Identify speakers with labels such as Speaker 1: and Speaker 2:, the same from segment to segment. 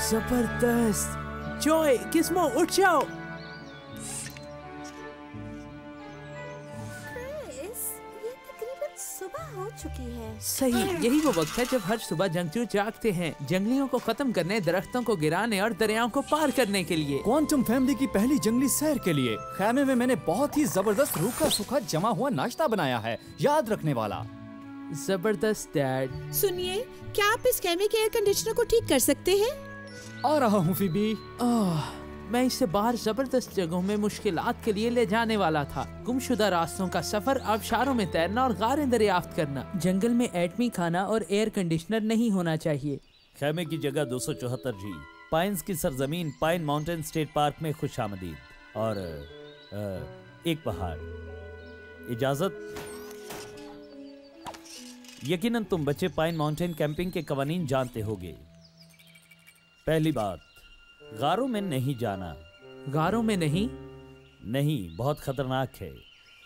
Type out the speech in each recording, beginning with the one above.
Speaker 1: जबरदस्त। जॉय, किस्मो, उठ जाओ।
Speaker 2: सुबह हो चुकी है।
Speaker 1: सही, यही वो वक्त है जब हर सुबह जंगजू जागते हैं, जंगलियों को खत्म करने, दरख्तों को गिराने और दरियाओं को पार करने के लिए।
Speaker 3: क्वांटम फैमिली की पहली जंगली सैर के लिए खैमे में मैंने बहुत ही जबरदस्त रूखा सूखा जमा हुआ नाश्ता बनाया है, याद रखने वाला।
Speaker 1: जबरदस्त डैड।
Speaker 2: सुनिए, क्या आप इस खैमे के एयर कंडीशनर को ठीक कर सकते हैं?
Speaker 3: आ रहा हूँ फीबी।
Speaker 1: मैं इसे बाहर जबरदस्त जगहों में मुश्किलात के लिए ले जाने वाला था। गुमशुदा रास्तों का सफर, आबशारों में तैरना और गारें दरियाफ्त करना। जंगल में एटमी खाना और एयर कंडीशनर नहीं होना चाहिए।
Speaker 4: खैमे की जगह 274 जी, पाइन्स की सरजमीन पाइन माउंटेन स्टेट पार्क में खुशामदीद। और एक पहाड़। इजाजत? यकीनन तुम बच्चे पाइन माउंटेन कैंपिंग के कवानीन जानते होगे। पहली बात, गारों में नहीं जाना।
Speaker 1: गारों में नहीं?
Speaker 4: नहीं, बहुत खतरनाक है।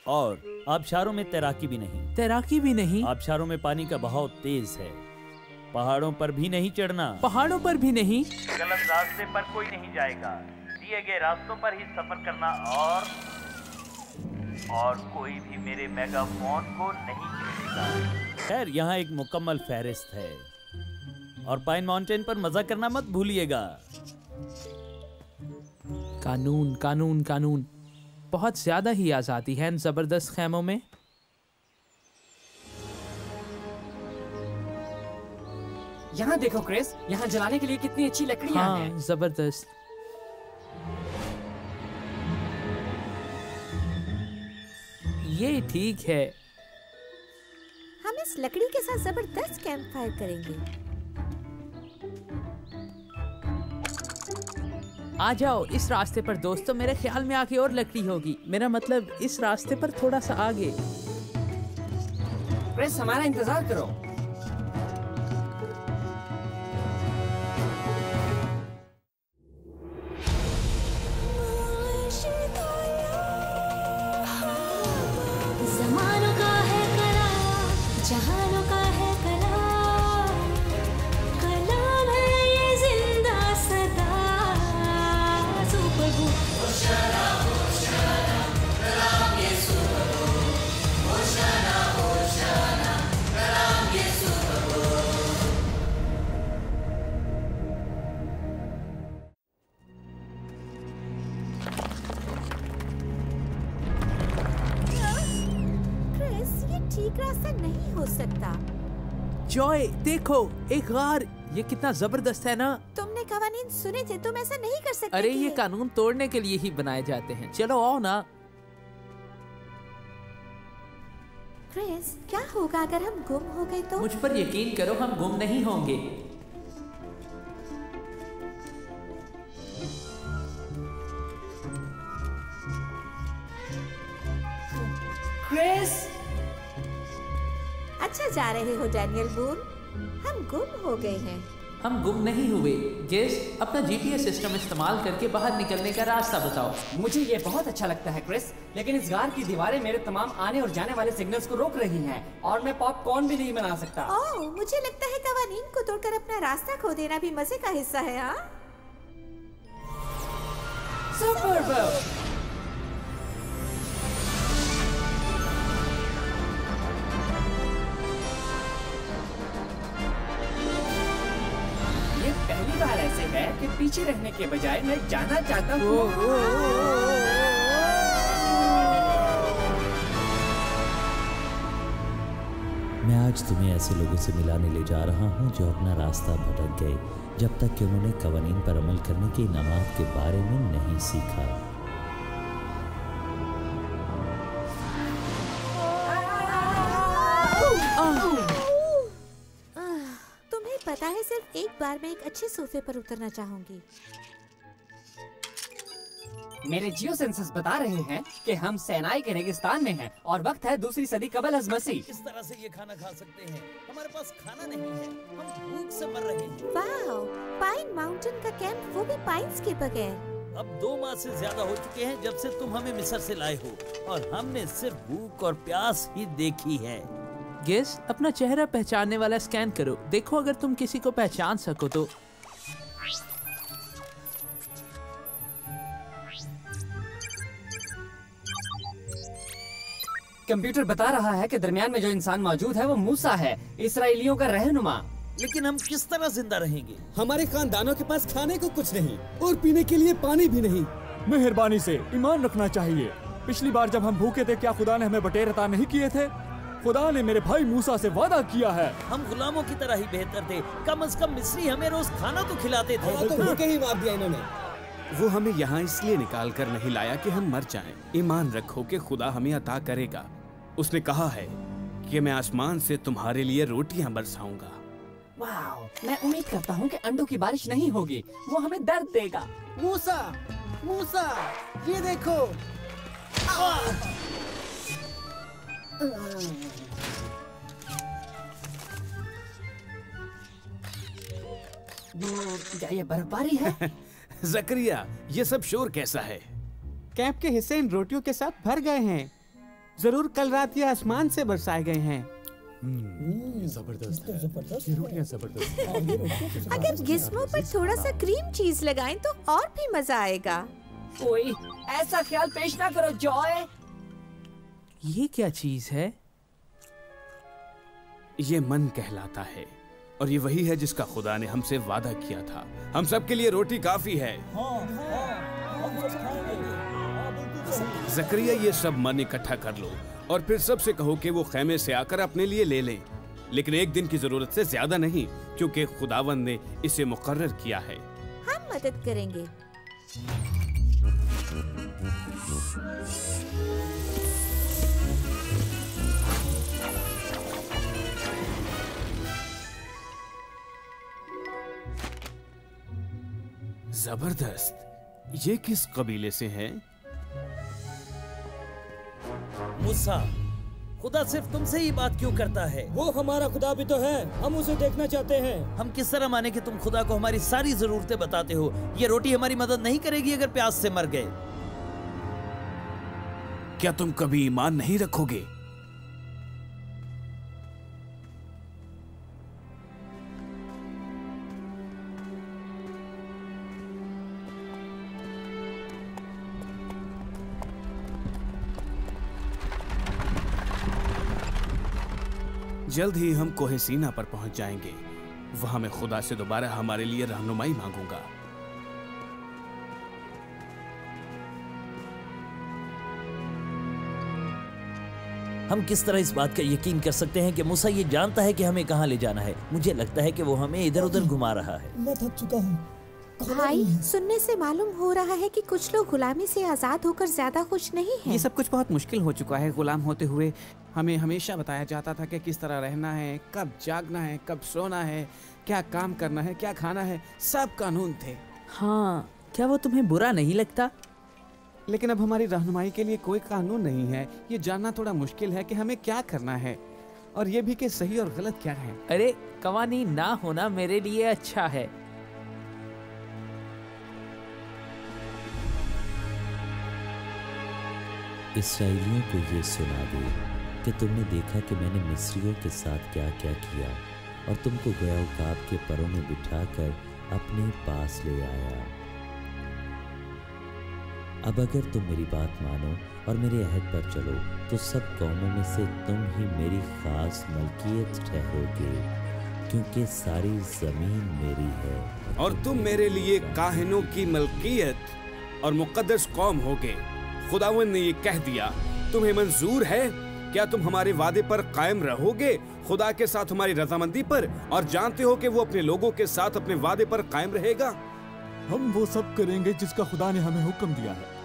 Speaker 4: और आबशारों में तैराकी भी नहीं।
Speaker 1: तैराकी भी नहीं?
Speaker 4: आबशारों में पानी का बहाव तेज है। पहाड़ों पर भी नहीं चढ़ना।
Speaker 1: पहाड़ों पर भी नहीं?
Speaker 4: गलत रास्ते पर कोई नहीं जाएगा। दिए गए रास्तों पर ही सफर करना। और कोई भी मेरे मेगाफोन को नहीं छेड़ेगा। खैर, यहाँ एक मुकम्मल फहरिस्त है। और पाइन माउंटेन पर मजा करना मत भूलिएगा।
Speaker 1: कानून, कानून, कानून। बहुत ज्यादा ही आजादी है इन जबरदस्त खैमों में।
Speaker 5: यहाँ देखो क्रिस, यहाँ जलाने के लिए कितनी अच्छी लकड़ियाँ हैं।
Speaker 1: हाँ, जबरदस्त। ये ठीक है।
Speaker 2: हम इस लकड़ी के साथ जबरदस्त कैंप फायर करेंगे।
Speaker 1: आ जाओ इस रास्ते पर दोस्तों, मेरे ख्याल में आगे और लकड़ी होगी। मेरा मतलब इस रास्ते पर थोड़ा सा आगे।
Speaker 5: क्रिस, हमारा इंतजार करो।
Speaker 6: ज़मानों का है कला, जहानों का है कला, कलाम है ये जिंदा सदा। सुपर बू होशाना होशाना, कलाम ये सुपर बू। होशाना होशाना, कलाम ये सुपर बू।
Speaker 2: ठीक रास्ता नहीं हो सकता।
Speaker 1: जॉय, देखो एक गार। ये कितना जबरदस्त है ना।
Speaker 2: तुमने कवानीन सुने थे, तुम ऐसा नहीं कर सकते।
Speaker 1: अरे ये कानून तोड़ने के लिए ही बनाए जाते हैं। चलो आओ ना।
Speaker 2: क्रिस, क्या होगा अगर हम गुम हो गए तो?
Speaker 1: मुझ पर यकीन करो, हम गुम नहीं होंगे।
Speaker 5: क्रिस,
Speaker 2: अच्छा जा रहे हो डैनियल बून। हम गुम हो गए हैं।
Speaker 1: हम गुम नहीं हुए। गेस, अपना जीपीएस सिस्टम इस्तेमाल करके बाहर निकलने का रास्ता बताओ।
Speaker 5: मुझे ये बहुत अच्छा लगता है क्रिस, लेकिन इस गार की दीवारें मेरे तमाम आने और जाने वाले सिग्नल्स को रोक रही हैं, और मैं पॉपकॉर्न भी नहीं बना सकता।
Speaker 2: ओह, मुझे लगता है कवानीन को तोड़कर अपना रास्ता खो देना भी मजे का हिस्सा है। हाँ,
Speaker 5: सुपर। पहली बार ऐसे है कि पीछे रहने के बजाय मैं जाना चाहता हूँ।
Speaker 4: मैं आज तुम्हें ऐसे लोगों से मिलाने ले जा रहा हूँ जो अपना रास्ता भटक गए जब तक कि उन्होंने कवानीन पर अमल करने के इनामात के बारे में नहीं सीखा।
Speaker 2: पता है, सिर्फ एक बार मैं एक अच्छे सोफे पर उतरना चाहूंगी।
Speaker 5: मेरे जियो सेंसर्स बता रहे हैं कि हम सेनाई के रेगिस्तान में हैं और वक्त है दूसरी सदी कबल अज़ मसीह।
Speaker 4: इस तरह से ये खाना खा सकते हैं? हमारे पास खाना नहीं है, हम भूख से मर रहे हैं।
Speaker 2: वाओ, पाइन माउंटेन का कैंप, वो भी पाइन्स के बगैर।
Speaker 4: अब 2 माह से ज्यादा हो चुके हैं जब से तुम हमें मिस्र से लाए हो, और हमने सिर्फ भूख और प्यास ही देखी है।
Speaker 1: गेस, अपना चेहरा पहचानने वाला स्कैन करो। देखो अगर तुम किसी को पहचान सको तो।
Speaker 5: कंप्यूटर बता रहा है कि दरमियान में जो इंसान मौजूद है वो मूसा है, इसराइलियों का रहनुमा।
Speaker 4: लेकिन हम किस तरह जिंदा रहेंगे?
Speaker 7: हमारे खानदानों के पास खाने को कुछ नहीं और पीने के लिए पानी भी नहीं।
Speaker 3: मेहरबानी से ईमान रखना चाहिए। पिछली बार जब हम भूखे थे, क्या खुदा ने हमें बटेर अता नहीं किए थे? खुदा ने मेरे भाई मूसा से वादा किया है।
Speaker 4: हम गुलामों की तरह ही बेहतर थे, कम से कम मिस्री हमें रोज खाना तो खिलाते थे।
Speaker 7: तो भूखे ही मार दिया इन्होंने।
Speaker 8: वो हमें यहाँ इसलिए निकाल कर नहीं लाया कि हम मर जाएं। ईमान रखो कि खुदा हमें अता करेगा। उसने कहा है कि मैं आसमान से तुम्हारे लिए रोटियां बरसाऊंगा।
Speaker 5: वाह, मैं उम्मीद करता हूँ कि अंडों की बारिश नहीं होगी, वो हमें दर्द देगा।
Speaker 7: मूसा, मूसा, ये देखो।
Speaker 5: क्या ये बर्फबारी है?
Speaker 8: जकरिया, ये सब शोर कैसा है?
Speaker 9: कैंप के हिस्से इन रोटियों के साथ भर गए हैं। जरूर कल रात ये आसमान से बरसाए गए हैं।
Speaker 3: जबरदस्त है। ये रोटियां जबरदस्त हैं।
Speaker 2: अगर गिस्मो पर थोड़ा सा क्रीम चीज लगाएं तो और भी मजा आएगा।
Speaker 5: कोई ऐसा ख्याल पेश ना करो जॉय।
Speaker 1: ये क्या चीज है?
Speaker 8: ये मन कहलाता है और ये वही है जिसका खुदा ने हमसे वादा किया था। हम सब के लिए रोटी काफी है। जकरिया, ये सब मन इकट्ठा कर लो और फिर सबसे कहो कि वो खेमे से आकर अपने लिए ले लें, लेकिन एक दिन की जरूरत से ज्यादा नहीं, क्योंकि खुदावंद ने इसे मुकर्रर किया है।
Speaker 2: हम मदद करेंगे।
Speaker 8: जबरदस्त। ये किस कबीले से हैं?
Speaker 4: मूसा, खुदा सिर्फ तुमसे ही बात क्यों करता है?
Speaker 7: वो हमारा खुदा भी तो है, हम उसे देखना चाहते हैं।
Speaker 4: हम किस तरह माने कि तुम खुदा को हमारी सारी जरूरतें बताते हो? ये रोटी हमारी मदद नहीं करेगी अगर प्यास से मर गए।
Speaker 8: क्या तुम कभी ईमान नहीं रखोगे? जल्द ही हम कोहे सीना पर पहुंच जाएंगे। वहां मैं खुदा से दोबारा हमारे लिए रहनुमाई मांगूंगा।
Speaker 4: हम किस तरह इस बात का यकीन कर सकते हैं कि मूसा ये जानता है कि हमें कहां ले जाना है? मुझे लगता है कि वो हमें इधर उधर घुमा रहा है।
Speaker 7: मैं थक चुका हूँ।
Speaker 2: भाई, सुनने से मालूम हो रहा है कि कुछ लोग गुलामी से आजाद होकर ज्यादा खुश नहीं हैं।
Speaker 9: ये सब कुछ बहुत मुश्किल हो चुका है। गुलाम होते हुए हमें हमेशा बताया जाता था कि किस तरह रहना है, कब जागना है, कब सोना है, क्या काम करना है, क्या खाना है। सब कानून थे।
Speaker 1: हाँ, क्या वो तुम्हें बुरा नहीं लगता?
Speaker 9: लेकिन अब हमारी रहनुमाई के लिए कोई कानून नहीं है। ये जानना थोड़ा मुश्किल है कि हमें क्या करना है और ये भी कि सही और गलत क्या है।
Speaker 1: अरे, कवानीन ना होना मेरे लिए अच्छा है।
Speaker 4: इस्राएलियों को ये सुना दो कि तुमने देखा कि मैंने मिस्रियों के साथ क्या क्या किया और तुमको गोया के परों में बिठाकर अपने पास ले आया। अब अगर तुम मेरी बात मानो और मेरे अहद पर चलो तो सब कौमों में से तुम ही मेरी खास मलकियत ठहरोगे, क्योंकि सारी जमीन मेरी है
Speaker 8: और तुम मेरे लिए काहिनों की मलकियत और मुकद्दस कौम होगे। खुदावंद ने ये कह दिया। तुम्हें मंजूर है? क्या तुम हमारे वादे पर कायम रहोगे, खुदा के साथ हमारी रजामंदी पर, और जानते हो कि वो अपने लोगों के साथ अपने वादे पर कायम रहेगा?
Speaker 3: हम वो सब करेंगे जिसका खुदा ने हमें हुक्म दिया है।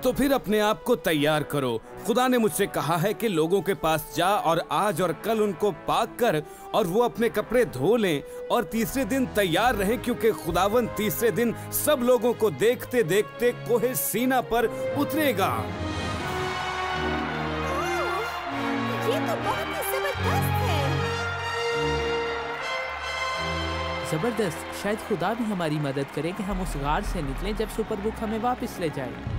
Speaker 8: तो फिर अपने आप को तैयार करो। खुदा ने मुझसे कहा है कि लोगों के पास जा और आज और कल उनको पाक कर और वो अपने कपड़े धो लें और तीसरे दिन तैयार रहें, क्योंकि खुदावंद तीसरे दिन सब लोगों को देखते देखते कोहे सीना पर उतरेगा।
Speaker 2: ये तो बहुत ही जबरदस्त है।
Speaker 1: जबरदस्त। शायद खुदा भी हमारी मदद करे कि हम उस गार से निकलें जब सुपरबुक हमें वापस ले जाए।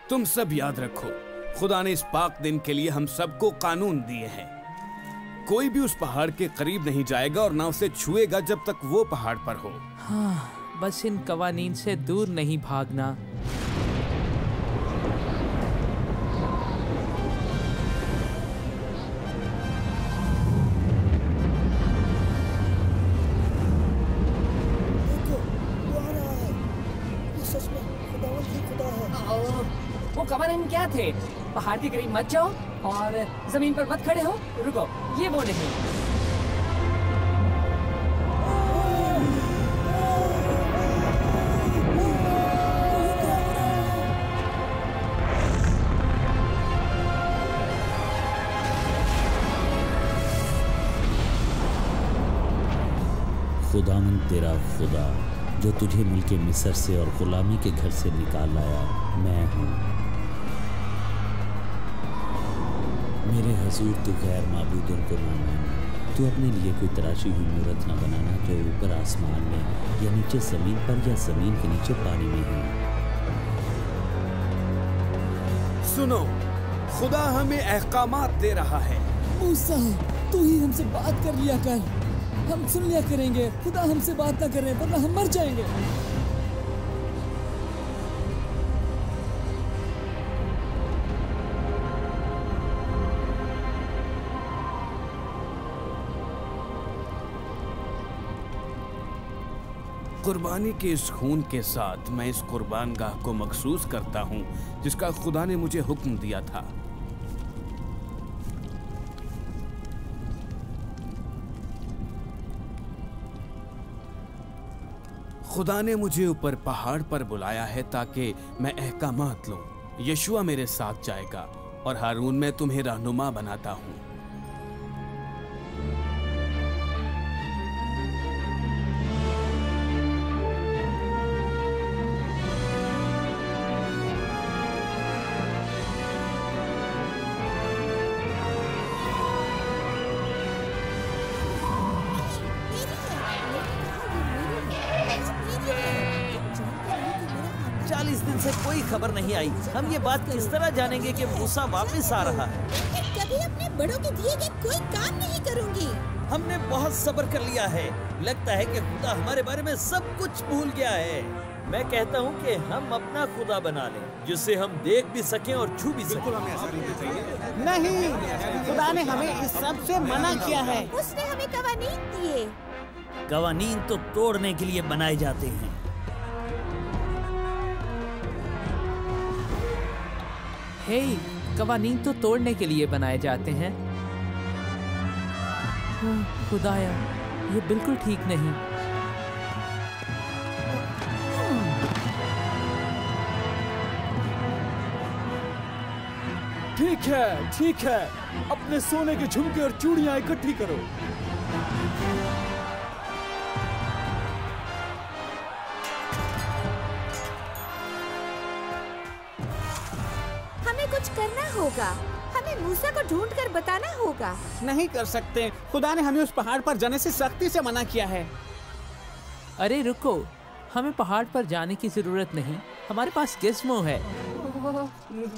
Speaker 8: तुम सब याद रखो, खुदा ने इस पाक दिन के लिए हम सबको कानून दिए हैं। कोई भी उस पहाड़ के करीब नहीं जाएगा और ना उसे छुएगा जब तक वो पहाड़ पर हो।
Speaker 1: हाँ, बस इन कवानीन से दूर नहीं भागना।
Speaker 5: वो कवानीन क्या थे? पहाड़ के करीब मत जाओ और जमीन पर मत खड़े हो। रुको, ये वो नहीं।
Speaker 4: खुदावंद तेरा खुदा जो तुझे मुल्क मिस्र से और गुलामी के घर से निकाल लाया मैं हूँ। मेरे हजूर तू गैर माबूदों को ना मान। तू अपने लिए कोई तराशी हुई मूर्त न बनाना जो ऊपर आसमान में या नीचे ज़मीन पर या ज़मीन के नीचे पानी में है।
Speaker 8: सुनो, खुदा हमें अहकामात दे रहा है।
Speaker 7: मूसा, तू ही हमसे बात कर लिया कर, हम सुन लिया करेंगे। खुदा हमसे बात ना करें वरना हम मर जाएंगे।
Speaker 8: कुर्बानी के इस खून के साथ मैं इस कुर्बान गाह को मखसूस करता हूँ जिसका खुदा ने मुझे हुक्म दिया था। खुदा ने मुझे ऊपर पहाड़ पर बुलाया है ताकि मैं अहकामात लूं। यशुआ मेरे साथ जाएगा और हारून मैं तुम्हें रहनुमा बनाता हूँ।
Speaker 10: कोई खबर नहीं आई। हम ये बात किस तरह जानेंगे कि मूसा वापस आ रहा है?
Speaker 2: मैं कभी अपने बड़ों के दिए गए कोई काम नहीं करूंगी।
Speaker 10: हमने बहुत सब्र कर लिया है। लगता है कि खुदा हमारे बारे में सब कुछ भूल गया है। मैं कहता हूँ कि हम अपना खुदा बना लें जिससे हम देख भी सकें और छू भी सकें।
Speaker 9: नहीं, खुदा ने हमें इस सब से मना किया है।
Speaker 2: उसने हमें कवानीन दिए।
Speaker 10: कवानीन तो तोड़ने के लिए बनाए जाते हैं।
Speaker 1: हे, कवानीन तो तोड़ने के लिए बनाए जाते हैं। खुदाया, ये बिल्कुल ठीक नहीं।
Speaker 3: ठीक है, अपने सोने के झुमके और चूड़ियां इकट्ठी करो।
Speaker 2: कुछ करना होगा। हमें मूसा को ढूंढकर बताना होगा।
Speaker 9: नहीं कर सकते, खुदा ने हमें उस पहाड़ पर जाने से सख्ती से मना किया है।
Speaker 1: अरे रुको, हमें पहाड़ पर जाने की जरूरत नहीं, हमारे पास गिज़्मो है।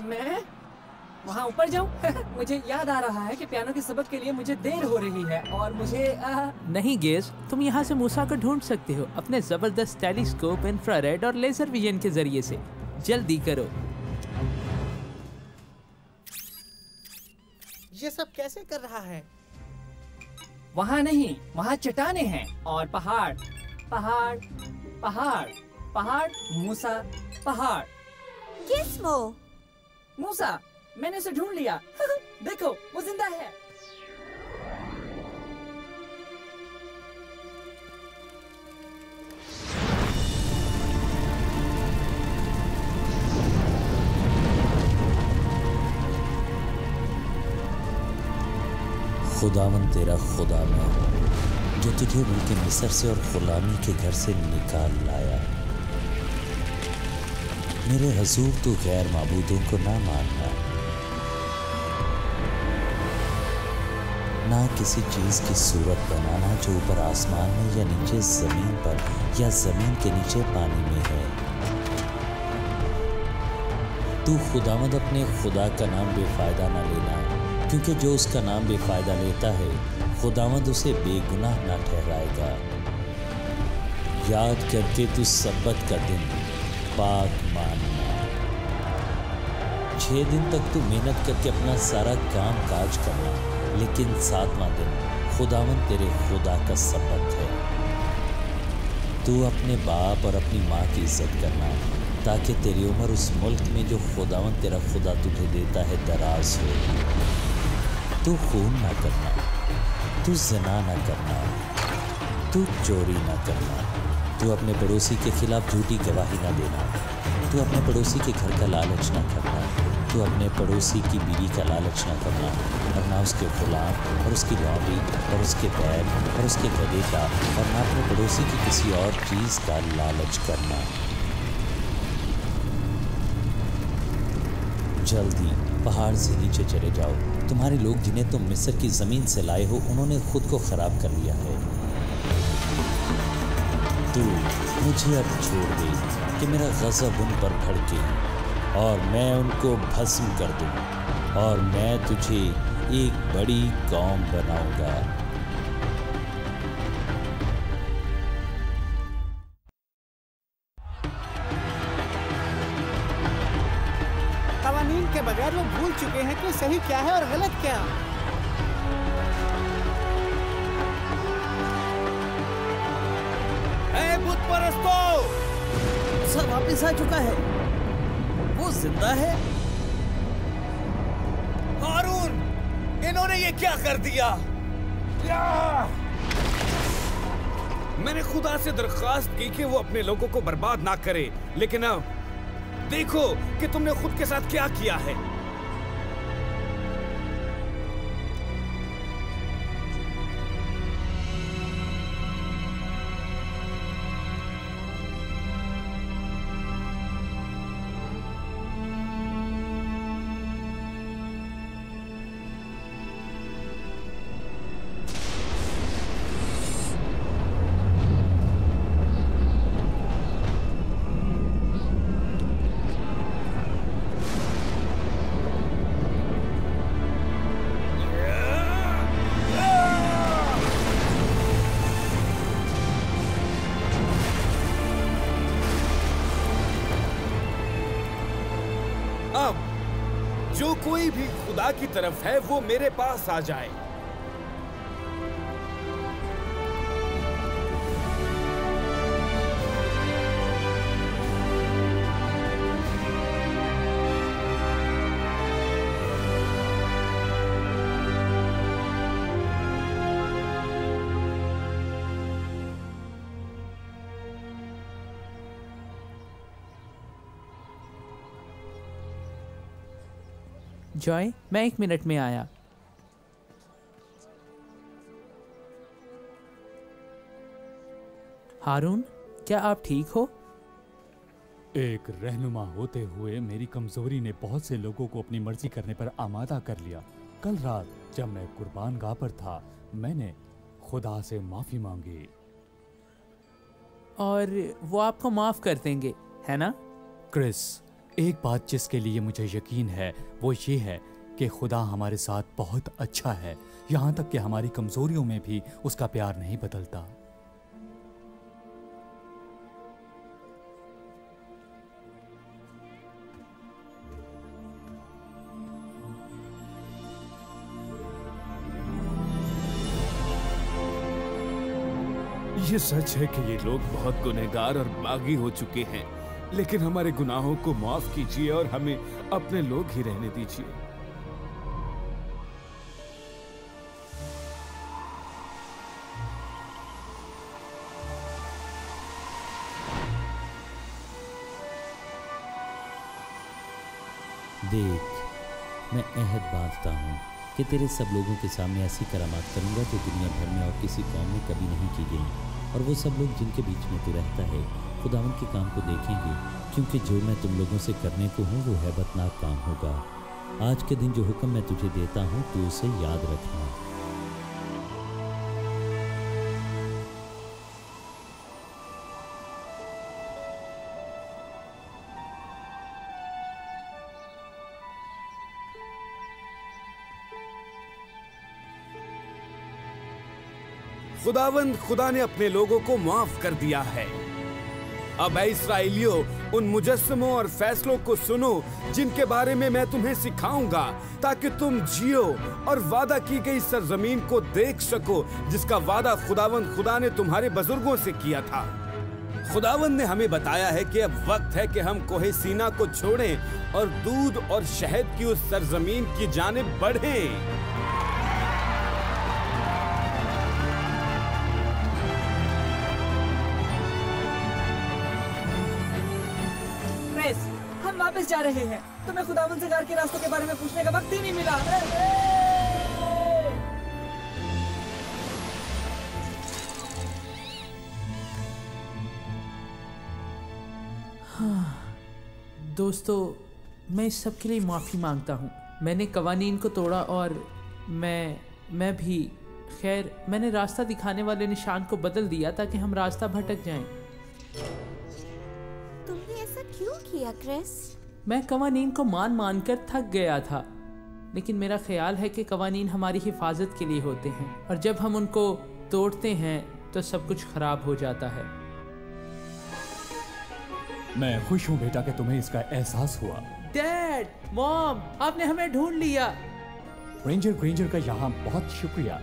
Speaker 5: मैं वहाँ ऊपर जाऊँ? मुझे याद आ रहा है कि पियानो के सबक के लिए मुझे देर हो रही है और मुझे
Speaker 1: नहीं गेज, तुम यहाँ से मूसा को ढूंढ सकते हो अपने जबरदस्त टेलीस्कोप, इंफ्रारेड और लेजर विजन के जरिए से। जल्दी करो।
Speaker 9: ये सब कैसे कर रहा है?
Speaker 5: वहाँ नहीं, वहाँ चट्टाने हैं और पहाड़ पहाड़ पहाड़ पहाड़। मूसा पहाड़।
Speaker 2: गिज़्मो।
Speaker 5: मूसा, मैंने उसे ढूंढ लिया। देखो, वो जिंदा है।
Speaker 4: खुदावन तेरा खुदा मैं हूँ जो तुझे मुल्क मिस्र से और गुलामी के घर से निकाल लाया। मेरे हजूर तू गैर माबूदों को ना मानना, ना किसी चीज़ की सूरत बनाना जो ऊपर आसमान में या नीचे ज़मीन पर या ज़मीन के नीचे पानी में है। तू खुदावंद अपने खुदा का नाम बेफायदा ना लेना, क्योंकि जो उसका नाम बेफायदा लेता है खुदावंद उसे बेगुनाह ना ठहराएगा। याद करके तू सब्बत का दिन पाक मानना। 6 दिन तक तू मेहनत करके अपना सारा काम काज करना, लेकिन 7वां दिन खुदावन तेरे खुदा का सब्बत है। तू अपने बाप और अपनी माँ की इज्जत करना, ताकि तेरी उम्र उस मुल्क में जो खुदावन तेरा खुदा तुझे देता है दराज हो। तू खून ना करना, तू ज़िना ना करना, तू चोरी ना करना, तू अपने पड़ोसी के खिलाफ झूठी गवाही ना देना, तू अपने पड़ोसी के घर का लालच ना करना, तू अपने पड़ोसी की बीवी का लालच ना करना, और ना उसके गुलाम और उसकी लौंडी और उसके बैल और उसके गधे का, और ना अपने पड़ोसी की किसी और चीज़ का लालच करना। जल्दी पहाड़ से नीचे चले जाओ। तुम्हारे लोग जिन्हें तुम मिस्र की ज़मीन से लाए हो, उन्होंने खुद को ख़राब कर लिया है। तू मुझे अब छोड़ दे कि मेरा गज़ब उन पर भड़के और मैं उनको भस्म कर दूं, और मैं तुझे एक बड़ी कौम बनाऊंगा।
Speaker 9: कवानीन के बगैर वो भूल चुके हैं कि सही क्या है और गलत क्या।
Speaker 10: बुत परस्तों, सब वापस आ चुका है। वो जिंदा है। हारून, इन्होंने ये क्या कर दिया?
Speaker 8: मैंने खुदा से दरख्वास्त की कि वो अपने लोगों को बर्बाद ना करे, लेकिन अब देखो कि तुमने खुद के साथ क्या किया है। अब जो कोई भी खुदा की तरफ है वो मेरे पास आ जाए।
Speaker 1: जॉय, मैं 1 मिनट में आया। हारून, क्या आप ठीक हो?
Speaker 3: एक रहनुमा होते हुए मेरी कमजोरी ने बहुत से लोगों को अपनी मर्जी करने पर आमादा कर लिया। कल रात जब मैं कुर्बान गाह पर था, मैंने खुदा से माफी मांगी।
Speaker 1: और वो आपको माफ कर देंगे, है ना?
Speaker 3: क्रिस, एक बात जिसके लिए मुझे यकीन है वो ये है कि खुदा हमारे साथ बहुत अच्छा है, यहाँ तक कि हमारी कमजोरियों में भी उसका प्यार नहीं बदलता।
Speaker 8: ये सच है कि ये लोग बहुत गुनहगार और बागी हो चुके हैं, लेकिन हमारे गुनाहों को माफ कीजिए और हमें अपने लोग ही रहने दीजिए।
Speaker 4: देख, मैं अहद बांधता हूँ कि तेरे सब लोगों के सामने ऐसी करामात करूँगा जो दुनिया भर में और किसी कौम में कभी नहीं की गई, और वो सब लोग जिनके बीच में तू रहता है खुदावन के काम को देखेंगे, क्योंकि जो मैं तुम लोगों से करने को हूँ वो हैबतनाक काम होगा। आज के दिन जो हुक्म मैं तुझे देता हूँ तू उसे याद रखना।
Speaker 8: खुदा ने अपने लोगों को माफ कर दिया है। अब ऐ इस्राएलियों, उन मुजस्समों और फैसलों को सुनो जिनके बारे में मैं तुम्हें सिखाऊंगा, ताकि तुम जियो और वादा की गई सरजमीन को देख सको, जिसका वादा खुदा ने तुम्हारे बुजुर्गों से किया था। खुदावंद ने हमें बताया है कि अब वक्त है कि हम कोहे सीना को छोड़ें और दूध और शहद की उस सरजमीन की जानिब बढ़ें।
Speaker 5: हम वापस जा रहे हैं। तुम्हें खुदावंद से गार के रास्तों के बारे में पूछने का वक्त ही नहीं मिला।
Speaker 1: दोस्तों, मैं इस सब के लिए माफ़ी मांगता हूँ। मैंने कवानीन को तोड़ा और मैं भी। खैर, मैंने रास्ता दिखाने वाले निशान को बदल दिया ताकि हम रास्ता भटक जाएं।
Speaker 2: तुमने ऐसा क्यों किया क्रिस?
Speaker 1: मैं कवानीन को मान कर थक गया था, लेकिन मेरा ख्याल है कि कवानीन हमारी हिफाजत के लिए होते हैं और जब हम उनको तोड़ते हैं तो सब कुछ खराब हो जाता है।
Speaker 3: मैं खुश हूँ बेटा कि तुम्हें इसका एहसास हुआ।
Speaker 1: डैड, मॉम, आपने हमें ढूंढ लिया।
Speaker 3: ग्रेंजर का यहाँ बहुत शुक्रिया।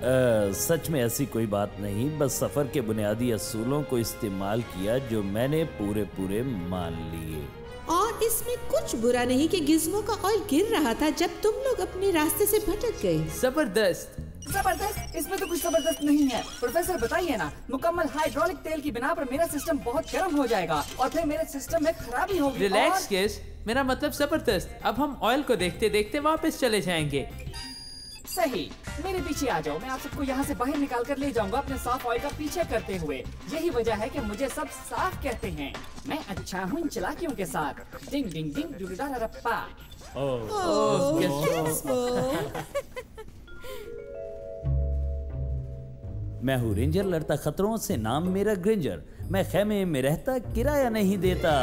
Speaker 10: सच में ऐसी कोई बात नहीं, बस सफर के बुनियादी असूलों को इस्तेमाल किया जो मैंने पूरे मान लिए।
Speaker 11: और इसमें कुछ बुरा नहीं कि गिज़्मो का ऑयल गिर रहा था जब तुम लोग अपने रास्ते से भटक गए।
Speaker 5: जबरदस्त। इसमें तो कुछ जबरदस्त नहीं है। प्रोफेसर बताइए ना, मुकम्मल हाइड्रोलिक तेल की बिना पर मेरा सिस्टम बहुत गर्म हो जाएगा और फिर मेरे सिस्टम में खराबी होगी।
Speaker 1: रिलैक्स किस, मेरा मतलब जबरदस्त। अब हम ऑयल को देखते देखते वापस चले जाएंगे।
Speaker 5: सही, मेरे पीछे आ जाओ। मैं आप सबको यहाँ से बाहर निकाल कर ले जाऊंगा अपने साफ ऑयल का पीछे करते हुए। यही वजह है कि मुझे सब साफ कहते हैं। मैं अच्छा हूँ इन चालाकियों के साथ। डिंग डिंग डिंग डुडुडारप्पा।
Speaker 10: मैं हूँ रेंजर, लड़ता खतरों से, नाम मेरा ग्रेंजर। मैं खेमे में रहता, किराया नहीं देता।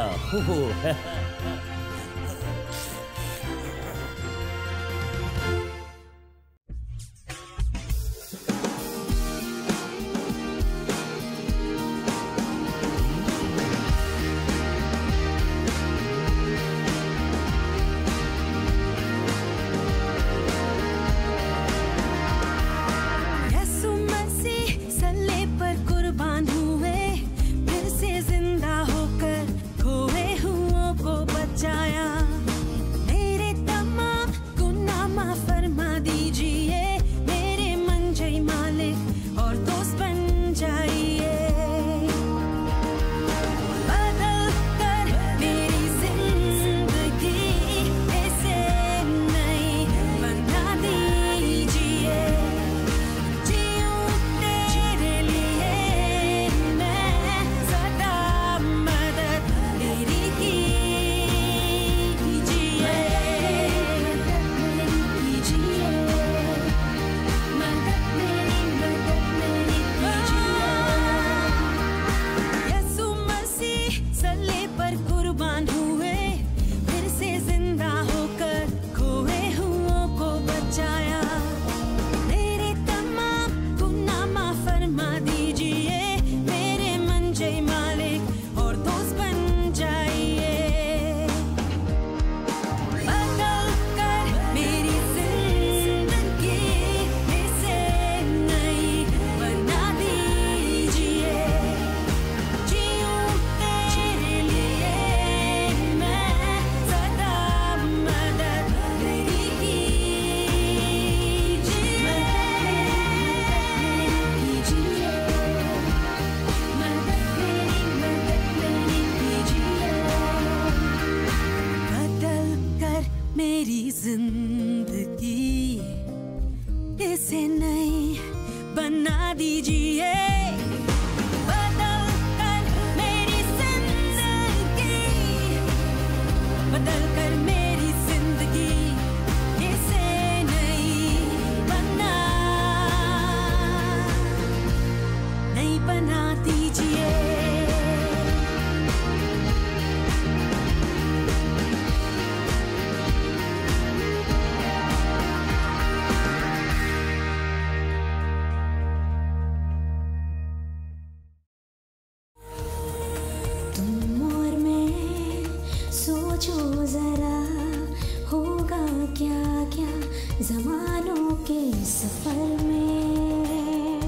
Speaker 12: सोचो जरा होगा क्या क्या जमानों के सफर में।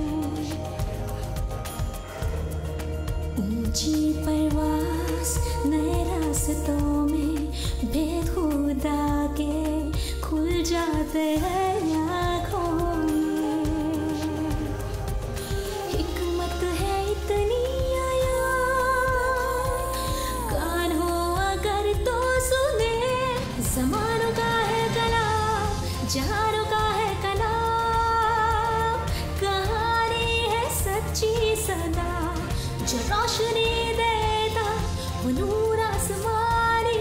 Speaker 12: ऊंची परवास नए रास्तों में बेखुदा के खुल जाते हैं आँखों में। हिकमत है इतनी आया कान हो अगर तो सुने। ज़मानों का है कलाम जहानों का है कलाम। कहानी है सच्ची सदा जो रोशनी देता वो नूर आसमानी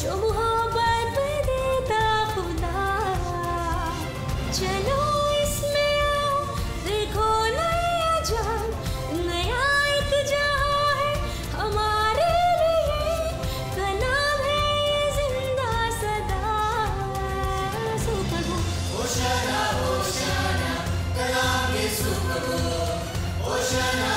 Speaker 12: जो मोहब्बत देता खुदा। चलो इसमें आओ देखो नया जान नया एक जहां है हमारे लिए। कलाम है ये जिंदा सदा। सो पढ़ो
Speaker 6: होशाना होशाना कलाम यीशु प्रभु होशाना